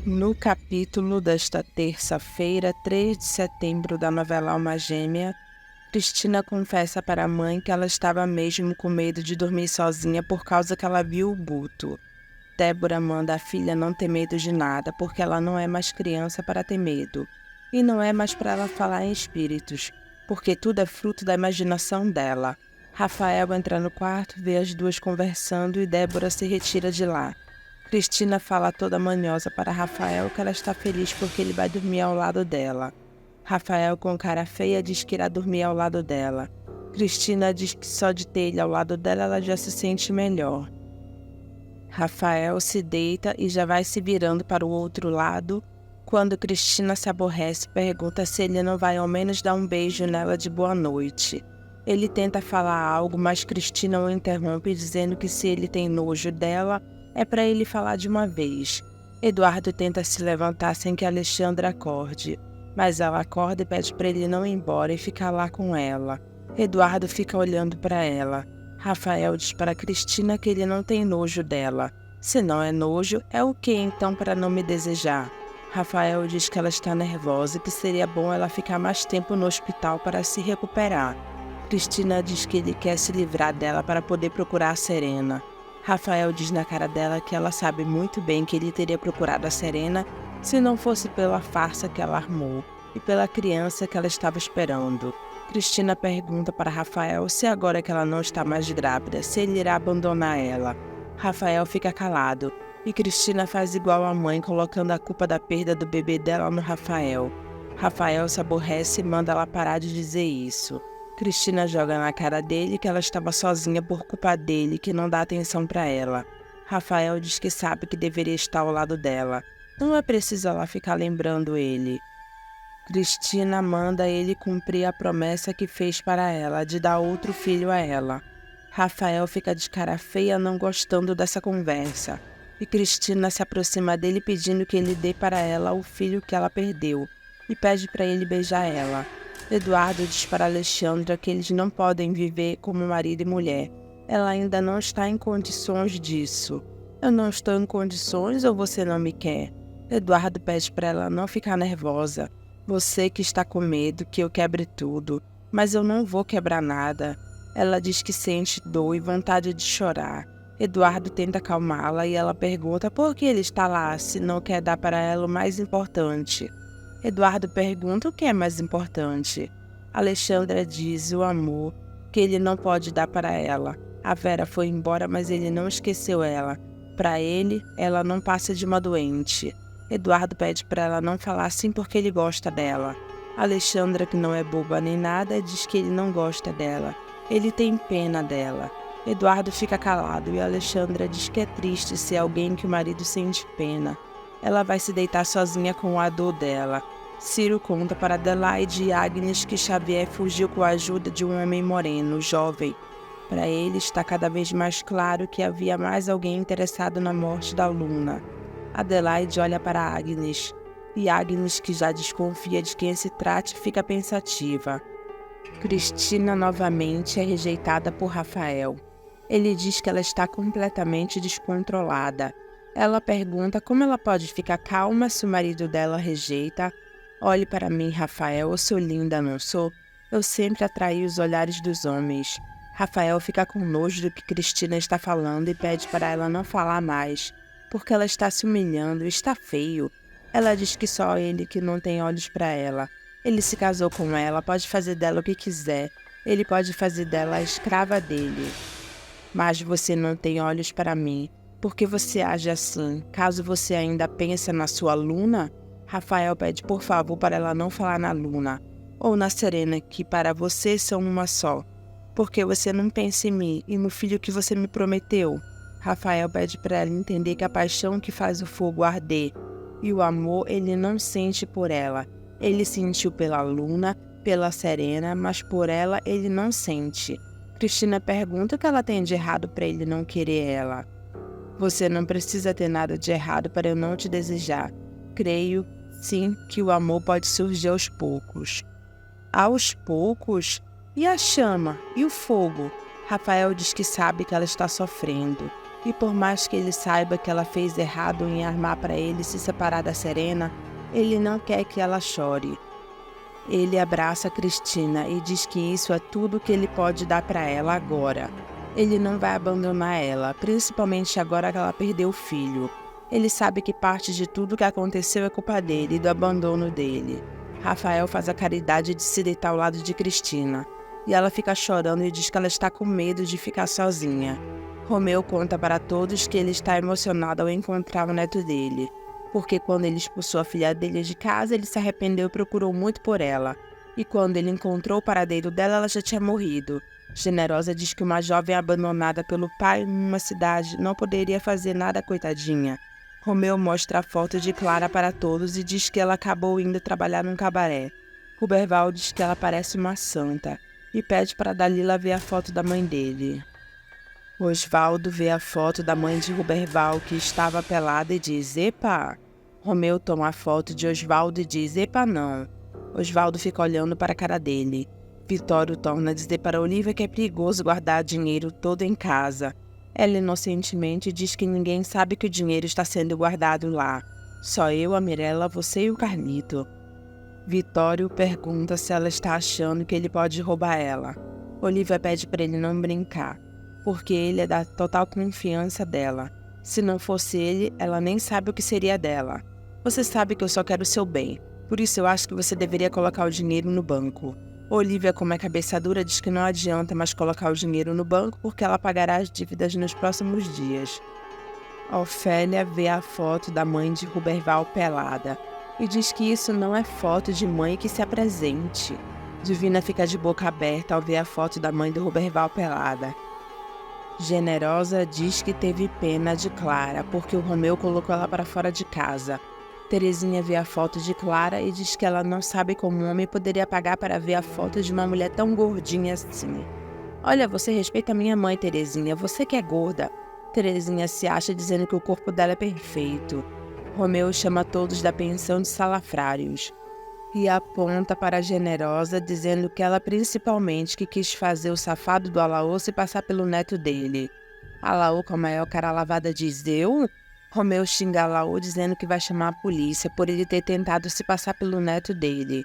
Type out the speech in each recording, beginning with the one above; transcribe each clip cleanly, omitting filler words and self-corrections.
No capítulo desta terça-feira, 3 de setembro da novela Alma Gêmea, Cristina confessa para a mãe que ela estava mesmo com medo de dormir sozinha por causa que ela viu o Guto. Débora manda a filha não ter medo de nada porque ela não é mais criança para ter medo. E não é mais para ela falar em espíritos, porque tudo é fruto da imaginação dela. Rafael entra no quarto, vê as duas conversando e Débora se retira de lá. Cristina fala toda manhosa para Rafael que ela está feliz porque ele vai dormir ao lado dela. Rafael, com cara feia, diz que irá dormir ao lado dela. Cristina diz que só de ter ele ao lado dela ela já se sente melhor. Rafael se deita e já vai se virando para o outro lado, quando Cristina se aborrece e pergunta se ele não vai ao menos dar um beijo nela de boa noite. Ele tenta falar algo, mas Cristina o interrompe dizendo que se ele tem nojo dela, é para ele falar de uma vez. Eduardo tenta se levantar sem que Alexandra acorde, mas ela acorda e pede para ele não ir embora e ficar lá com ela. Eduardo fica olhando para ela. Rafael diz para Cristina que ele não tem nojo dela. Se não é nojo, é o que então para não me desejar? Rafael diz que ela está nervosa e que seria bom ela ficar mais tempo no hospital para se recuperar. Cristina diz que ele quer se livrar dela para poder procurar a Serena. Rafael diz na cara dela que ela sabe muito bem que ele teria procurado a Serena se não fosse pela farsa que ela armou e pela criança que ela estava esperando. Cristina pergunta para Rafael se agora que ela não está mais grávida, se ele irá abandonar ela. Rafael fica calado e Cristina faz igual à mãe, colocando a culpa da perda do bebê dela no Rafael. Rafael se aborrece e manda ela parar de dizer isso. Cristina joga na cara dele que ela estava sozinha por culpa dele, que não dá atenção para ela. Rafael diz que sabe que deveria estar ao lado dela. Não é preciso ela ficar lembrando ele. Cristina manda ele cumprir a promessa que fez para ela, de dar outro filho a ela. Rafael fica de cara feia não gostando dessa conversa, e Cristina se aproxima dele pedindo que ele dê para ela o filho que ela perdeu, e pede para ele beijar ela. Eduardo diz para Alexandra que eles não podem viver como marido e mulher. Ela ainda não está em condições disso. Eu não estou em condições ou você não me quer? Eduardo pede para ela não ficar nervosa. Você que está com medo que eu quebre tudo, mas eu não vou quebrar nada. Ela diz que sente dor e vontade de chorar. Eduardo tenta acalmá-la e ela pergunta por que ele está lá se não quer dar para ela o mais importante. Eduardo pergunta o que é mais importante. Alexandra diz o amor que ele não pode dar para ela. A Vera foi embora, mas ele não esqueceu ela. Para ele, ela não passa de uma doente. Eduardo pede para ela não falar assim porque ele gosta dela. Alexandra, que não é boba nem nada, diz que ele não gosta dela. Ele tem pena dela. Eduardo fica calado e Alexandra diz que é triste ser alguém que o marido sente pena. Ela vai se deitar sozinha com a dor dela. Ciro conta para Adelaide e Agnes que Xavier fugiu com a ajuda de um homem moreno, jovem. Para ele está cada vez mais claro que havia mais alguém interessado na morte da Luna. Adelaide olha para Agnes, e Agnes, que já desconfia de quem se trate, fica pensativa. Cristina novamente é rejeitada por Rafael. Ele diz que ela está completamente descontrolada. Ela pergunta como ela pode ficar calma se o marido dela rejeita. Olhe para mim, Rafael, eu sou linda, não sou? Eu sempre atraí os olhares dos homens. Rafael fica com nojo do que Cristina está falando e pede para ela não falar mais, porque ela está se humilhando e está feio. Ela diz que só ele que não tem olhos para ela. Ele se casou com ela, pode fazer dela o que quiser. Ele pode fazer dela a escrava dele. Mas você não tem olhos para mim. Por que você age assim? Caso você ainda pense na sua Luna? Rafael pede por favor para ela não falar na Luna ou na Serena, que para você são uma só. Porque você não pensa em mim e no filho que você me prometeu? Rafael pede para ela entender que a paixão que faz o fogo arder e o amor ele não sente por ela. Ele sentiu pela Luna, pela Serena, mas por ela ele não sente. Cristina pergunta o que ela tem de errado para ele não querer ela. Você não precisa ter nada de errado para eu não te desejar. Creio, sim, que o amor pode surgir aos poucos. Aos poucos? E a chama? E o fogo? Rafael diz que sabe que ela está sofrendo. E por mais que ele saiba que ela fez errado em armar para ele se separar da Serena, ele não quer que ela chore. Ele abraça Cristina e diz que isso é tudo que ele pode dar para ela agora. Ele não vai abandonar ela, principalmente agora que ela perdeu o filho. Ele sabe que parte de tudo que aconteceu é culpa dele e do abandono dele. Rafael faz a caridade de se deitar ao lado de Cristina, e ela fica chorando e diz que ela está com medo de ficar sozinha. Romeu conta para todos que ele está emocionado ao encontrar o neto dele, porque quando ele expulsou a filha dele de casa, ele se arrependeu e procurou muito por ela. E quando ele encontrou o paradeiro dela, ela já tinha morrido. Generosa diz que uma jovem abandonada pelo pai numa cidade não poderia fazer nada, coitadinha. Romeu mostra a foto de Clara para todos e diz que ela acabou indo trabalhar num cabaré. Ruberval diz que ela parece uma santa e pede para Dalila ver a foto da mãe dele. Osvaldo vê a foto da mãe de Ruberval, que estava pelada, e diz: "Epa!" Romeu toma a foto de Osvaldo e diz: "Epa, não." Osvaldo fica olhando para a cara dele. Vitório torna a dizer para Olivia que é perigoso guardar dinheiro todo em casa. Ela inocentemente diz que ninguém sabe que o dinheiro está sendo guardado lá. Só eu, a Mirella, você e o Carlito. Vitório pergunta se ela está achando que ele pode roubar ela. Olivia pede para ele não brincar, porque ele é da total confiança dela. Se não fosse ele, ela nem sabe o que seria dela. Você sabe que eu só quero o seu bem, por isso eu acho que você deveria colocar o dinheiro no banco. Olivia, como é cabeça dura, diz que não adianta mais colocar o dinheiro no banco porque ela pagará as dívidas nos próximos dias. Ofélia vê a foto da mãe de Ruberval pelada e diz que isso não é foto de mãe que se apresente. Divina fica de boca aberta ao ver a foto da mãe de Ruberval pelada. Generosa diz que teve pena de Clara porque o Romeu colocou ela para fora de casa. Terezinha vê a foto de Clara e diz que ela não sabe como um homem poderia pagar para ver a foto de uma mulher tão gordinha assim. "Olha, você respeita minha mãe, Terezinha, você que é gorda." Terezinha se acha dizendo que o corpo dela é perfeito. Romeu chama todos da pensão de salafrários e aponta para a Generosa, dizendo que ela principalmente que quis fazer o safado do Alaô se passar pelo neto dele. Alaô, com a maior cara lavada, diz: "Eu?" Romeu xinga Alaô, dizendo que vai chamar a polícia por ele ter tentado se passar pelo neto dele.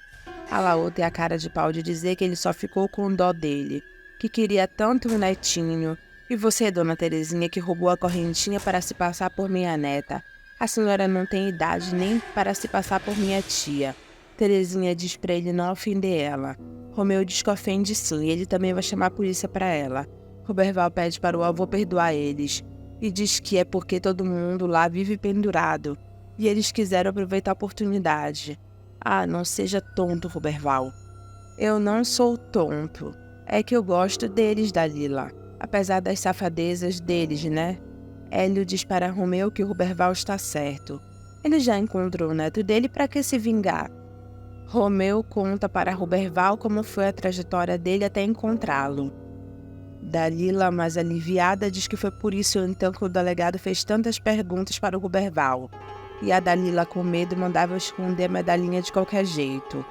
Alaô tem a cara de pau de dizer que ele só ficou com dó dele, que queria tanto um netinho. "E você, dona Terezinha, que roubou a correntinha para se passar por minha neta? A senhora não tem idade nem para se passar por minha tia." Terezinha diz para ele não ofender ela. Romeu diz que ofende sim, e ele também vai chamar a polícia para ela. Ruberval pede para o avô perdoar eles e diz que é porque todo mundo lá vive pendurado e eles quiseram aproveitar a oportunidade. "Ah, não seja tonto, Ruberval." "Eu não sou tonto. É que eu gosto deles, Dalila. Apesar das safadezas deles, né?" Hélio diz para Romeu que o Ruberval está certo. Ele já encontrou o neto dele, para que se vingar? Romeu conta para Ruberval como foi a trajetória dele até encontrá-lo. Dalila, mais aliviada, diz que foi por isso então que o delegado fez tantas perguntas para o Ruberval. E a Dalila, com medo, mandava esconder a medalhinha de qualquer jeito.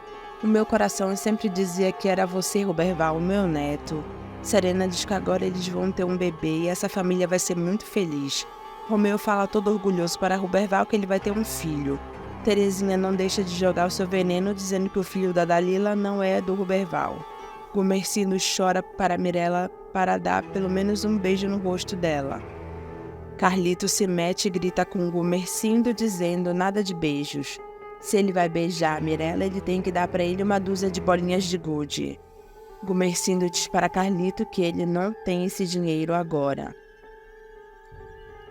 "O meu coração sempre dizia que era você, Ruberval, o meu neto." Serena diz que agora eles vão ter um bebê e essa família vai ser muito feliz. Romeu fala todo orgulhoso para Ruberval que ele vai ter um filho. Terezinha não deixa de jogar o seu veneno, dizendo que o filho da Dalila não é do Ruberval. Gumercindo chora para Mirella para dar pelo menos um beijo no rosto dela. Carlito se mete e grita com Gumercindo, dizendo nada de beijos. Se ele vai beijar a Mirella, ele tem que dar para ele uma dúzia de bolinhas de gude. Gumercindo diz para Carlito que ele não tem esse dinheiro agora.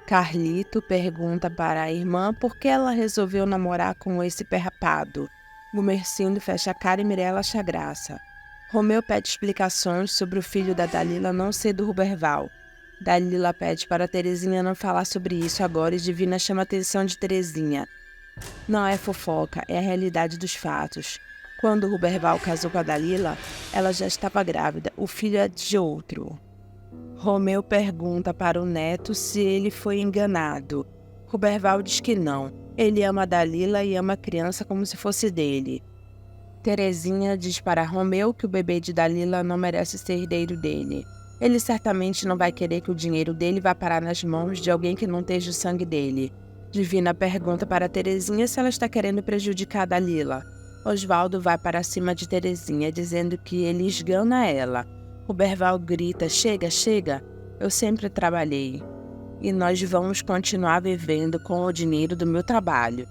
Carlito pergunta para a irmã por que ela resolveu namorar com esse perrapado. Gumercindo fecha a cara e Mirella acha graça. Romeu pede explicações sobre o filho da Dalila não ser do Ruberval. Dalila pede para Terezinha não falar sobre isso agora e Divina chama a atenção de Terezinha. Não é fofoca, é a realidade dos fatos. Quando o Ruberval casou com a Dalila, ela já estava grávida, o filho é de outro. Romeu pergunta para o neto se ele foi enganado. Ruberval diz que não. Ele ama a Dalila e ama a criança como se fosse dele. Terezinha diz para Romeu que o bebê de Dalila não merece ser herdeiro dele. Ele certamente não vai querer que o dinheiro dele vá parar nas mãos de alguém que não esteja o sangue dele. Divina pergunta para Terezinha se ela está querendo prejudicar a Dalila. Osvaldo vai para cima de Terezinha, dizendo que ele esgana ela. Roberval grita: chega, chega, eu sempre trabalhei. E nós vamos continuar vivendo com o dinheiro do meu trabalho.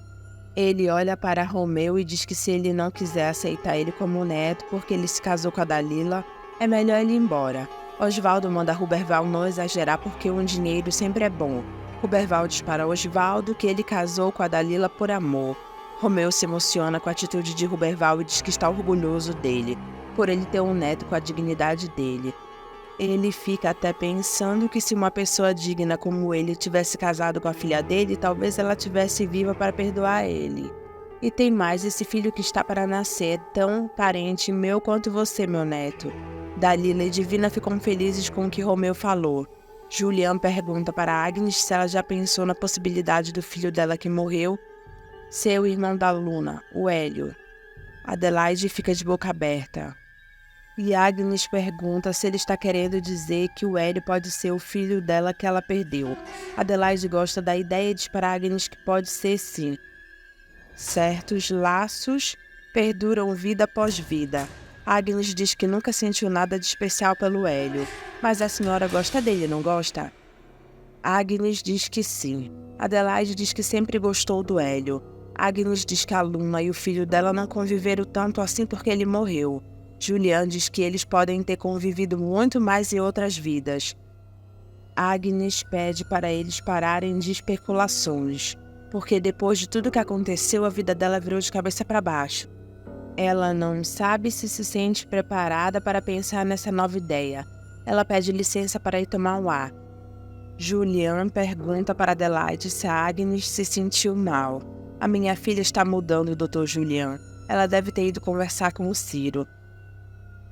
Ele olha para Romeu e diz que se ele não quiser aceitar ele como neto porque ele se casou com a Dalila, é melhor ele ir embora. Osvaldo manda Roberval não exagerar porque um dinheiro sempre é bom. Roberval diz para Osvaldo que ele casou com a Dalila por amor. Romeu se emociona com a atitude de Roberval e diz que está orgulhoso dele, por ele ter um neto com a dignidade dele. Ele fica até pensando que se uma pessoa digna como ele tivesse casado com a filha dele, talvez ela tivesse viva para perdoar ele. E tem mais, esse filho que está para nascer é tão parente meu quanto você, meu neto. Dalila e Divina ficam felizes com o que Romeu falou. Julian pergunta para Agnes se ela já pensou na possibilidade do filho dela que morreu ser o irmão da Luna, o Hélio. Adelaide fica de boca aberta. E Agnes pergunta se ele está querendo dizer que o Hélio pode ser o filho dela que ela perdeu. Adelaide gosta da ideia e diz para Agnes que pode ser sim. Certos laços perduram vida após vida. Agnes diz que nunca sentiu nada de especial pelo Hélio, mas a senhora gosta dele, não gosta? Agnes diz que sim. Adelaide diz que sempre gostou do Hélio. Agnes diz que a Luna e o filho dela não conviveram tanto assim porque ele morreu. Julian diz que eles podem ter convivido muito mais em outras vidas. Agnes pede para eles pararem de especulações, porque depois de tudo que aconteceu, a vida dela virou de cabeça para baixo. Ela não sabe se sente preparada para pensar nessa nova ideia. Ela pede licença para ir tomar um ar. Julian pergunta para Adelaide se a Agnes se sentiu mal. A minha filha está mudando, Dr. Julian. Ela deve ter ido conversar com o Ciro.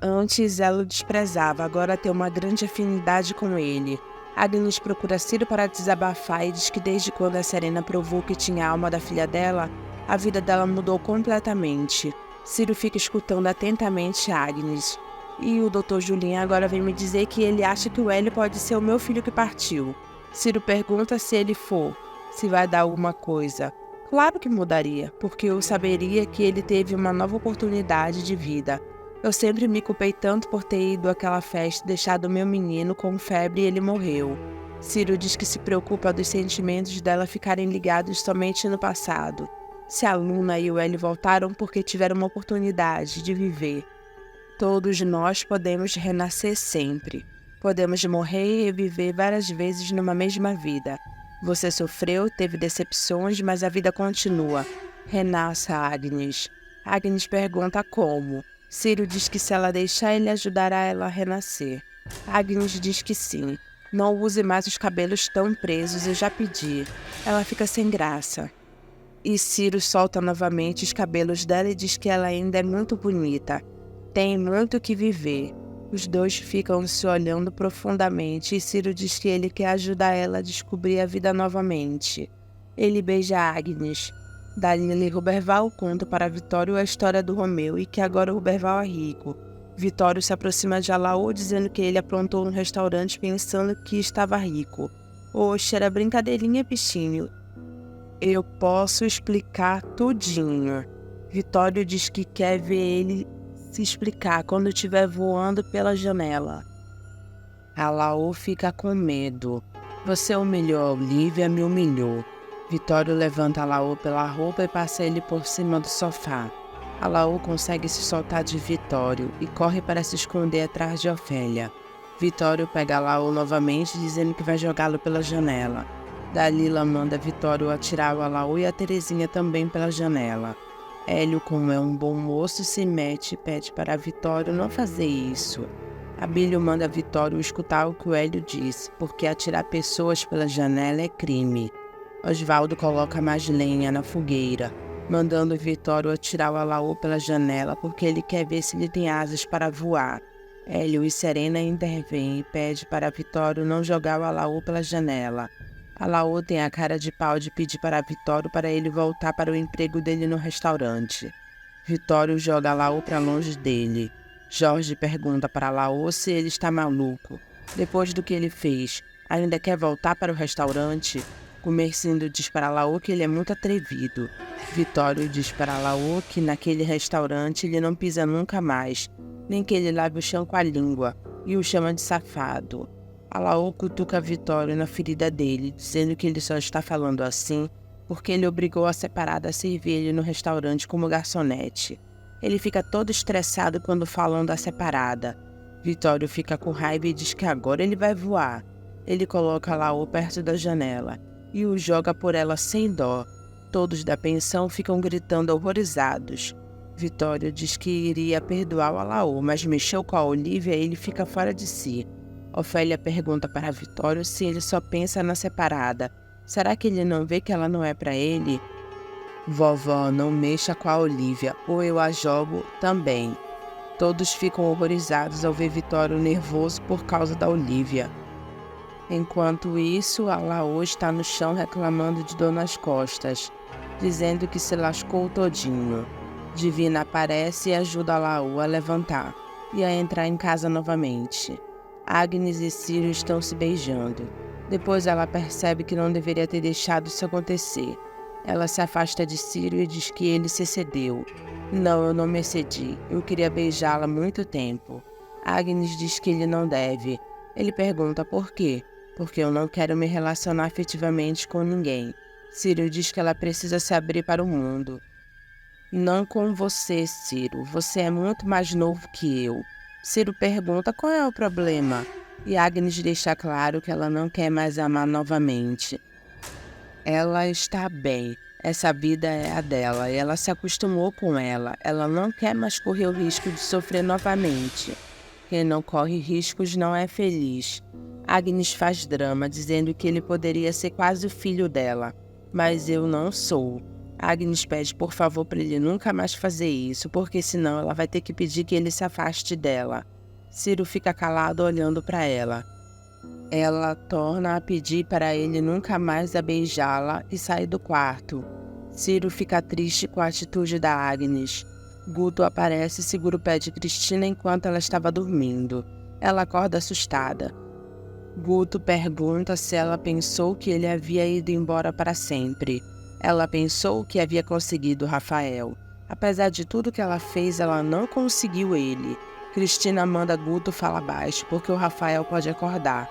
Antes ela o desprezava, agora tem uma grande afinidade com ele. Agnes procura Ciro para desabafar e diz que desde quando a Serena provou que tinha a alma da filha dela, a vida dela mudou completamente. Ciro fica escutando atentamente Agnes. E o Dr. Julian agora vem me dizer que ele acha que o Hélio pode ser o meu filho que partiu. Ciro pergunta se ele for, se vai dar alguma coisa. Claro que mudaria, porque eu saberia que ele teve uma nova oportunidade de vida. Eu sempre me culpei tanto por ter ido àquela festa e deixado meu menino com febre e ele morreu. Ciro diz que se preocupa dos sentimentos dela ficarem ligados somente no passado. Se a Luna e o Hélio voltaram porque tiveram uma oportunidade de viver. Todos nós podemos renascer sempre. Podemos morrer e reviver várias vezes numa mesma vida. Você sofreu, teve decepções, mas a vida continua. Renasça, Agnes. Agnes pergunta como. Ciro diz que se ela deixar, ele ajudará ela a renascer. Agnes diz que sim. Não use mais os cabelos tão presos, eu já pedi. Ela fica sem graça. E Ciro solta novamente os cabelos dela e diz que ela ainda é muito bonita. Tem muito o que viver. Os dois ficam se olhando profundamente e Ciro diz que ele quer ajudar ela a descobrir a vida novamente. Ele beija Agnes. Dalila e Roberval contam para Vitório a história do Romeu e que agora o Roberval é rico. Vitório se aproxima de Alaô dizendo que ele aprontou no restaurante pensando que estava rico. Oxe, era brincadeirinha, bichinho. Eu posso explicar tudinho. Vitório diz que quer ver ele se explicar quando estiver voando pela janela. Alaô fica com medo. Você humilhou a Olivia, me humilhou. Vitório levanta Alaô pela roupa e passa ele por cima do sofá. Alaô consegue se soltar de Vitório e corre para se esconder atrás de Ofélia. Vitório pega Alaô novamente, dizendo que vai jogá-lo pela janela. Dalila manda Vitório atirar o Alaô e a Terezinha também pela janela. Hélio, como é um bom moço, se mete e pede para Vitório não fazer isso. Abílio manda Vitório escutar o que o Hélio diz, porque atirar pessoas pela janela é crime. Osvaldo coloca mais lenha na fogueira, mandando Vitório atirar o Alaô pela janela porque ele quer ver se ele tem asas para voar. Hélio e Serena intervêm e pede para Vitório não jogar o Alaô pela janela. Alaô tem a cara de pau de pedir para Vitório para ele voltar para o emprego dele no restaurante. Vitório joga Alaô para longe dele. Jorge pergunta para Alaô se ele está maluco. Depois do que ele fez, ainda quer voltar para o restaurante? Comercindo diz para Laô que ele é muito atrevido. Vitório diz para Laô que naquele restaurante ele não pisa nunca mais, nem que ele lave o chão com a língua, e o chama de safado. Laô cutuca Vitório na ferida dele, dizendo que ele só está falando assim porque ele obrigou a separada a servir ele no restaurante como garçonete. Ele fica todo estressado quando falam da separada. Vitório fica com raiva e diz que agora ele vai voar. Ele coloca Laô perto da janela e o joga por ela sem dó. Todos da pensão ficam gritando horrorizados. Vitório diz que iria perdoar o Laô, mas mexeu com a Olívia e ele fica fora de si. Ofélia pergunta para Vitório se ele só pensa na separada. Será que ele não vê que ela não é para ele? Vovó, não mexa com a Olívia, ou eu a jogo também. Todos ficam horrorizados ao ver Vitório nervoso por causa da Olívia. Enquanto isso, a Laô está no chão reclamando de dor nas costas, dizendo que se lascou todinho. Divina aparece e ajuda a Laô a levantar e a entrar em casa novamente. Agnes e Círio estão se beijando. Depois ela percebe que não deveria ter deixado isso acontecer. Ela se afasta de Círio e diz que ele se excedeu. Não, eu não me excedi. Eu queria beijá-la há muito tempo. Agnes diz que ele não deve. Ele pergunta por quê. Porque eu não quero me relacionar afetivamente com ninguém. Círio diz que ela precisa se abrir para o mundo. Não com você, Ciro. Você é muito mais novo que eu. Ciro pergunta qual é o problema. E Agnes deixa claro que ela não quer mais amar novamente. Ela está bem. Essa vida é a dela e ela se acostumou com ela. Ela não quer mais correr o risco de sofrer novamente. Quem não corre riscos não é feliz. Agnes faz drama, dizendo que ele poderia ser quase o filho dela. Mas eu não sou. Agnes pede por favor para ele nunca mais fazer isso, porque senão ela vai ter que pedir que ele se afaste dela. Ciro fica calado olhando para ela. Ela torna a pedir para ele nunca mais a beijá-la e sai do quarto. Ciro fica triste com a atitude da Agnes. Guto aparece e segura o pé de Cristina enquanto ela estava dormindo. Ela acorda assustada. Guto pergunta se ela pensou que ele havia ido embora para sempre. Ela pensou que havia conseguido Rafael. Apesar de tudo que ela fez, ela não conseguiu ele. Cristina manda Guto falar baixo, porque o Rafael pode acordar.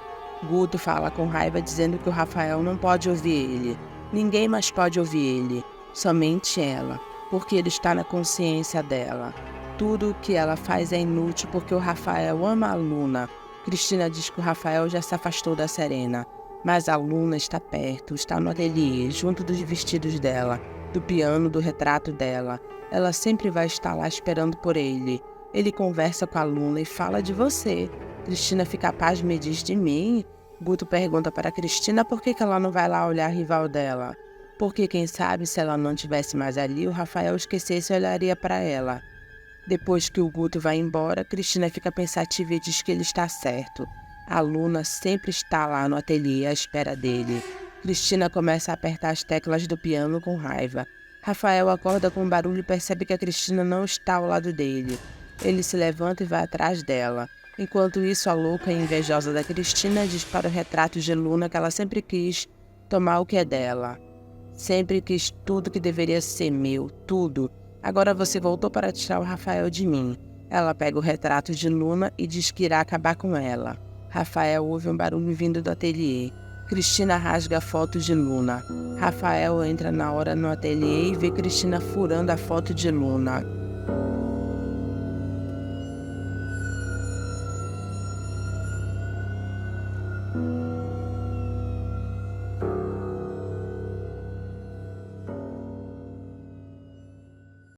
Guto fala com raiva, dizendo que o Rafael não pode ouvir ele. Ninguém mais pode ouvir ele, somente ela, porque ele está na consciência dela. Tudo o que ela faz é inútil porque o Rafael ama a Luna. Cristina diz que o Rafael já se afastou da Serena, mas a Luna está perto, está no ateliê, junto dos vestidos dela, do piano, do retrato dela. Ela sempre vai estar lá esperando por ele. Ele conversa com a Luna e fala de você. Cristina fica pasma e diz de mim. Guto pergunta para Cristina por que ela não vai lá olhar a rival dela. Porque quem sabe se ela não estivesse mais ali, o Rafael esquecesse e olharia para ela. Depois que o Guto vai embora, Cristina fica pensativa e diz que ele está certo. A Luna sempre está lá no ateliê à espera dele. Cristina começa a apertar as teclas do piano com raiva. Rafael acorda com um barulho e percebe que a Cristina não está ao lado dele. Ele se levanta e vai atrás dela. Enquanto isso, a louca e invejosa da Cristina diz para o retrato de Luna que ela sempre quis tomar o que é dela. Sempre quis tudo que deveria ser meu, tudo. Agora você voltou para tirar o Rafael de mim. Ela pega o retrato de Luna e diz que irá acabar com ela. Rafael ouve um barulho vindo do ateliê. Cristina rasga a foto de Luna. Rafael entra na hora no ateliê e vê Cristina furando a foto de Luna.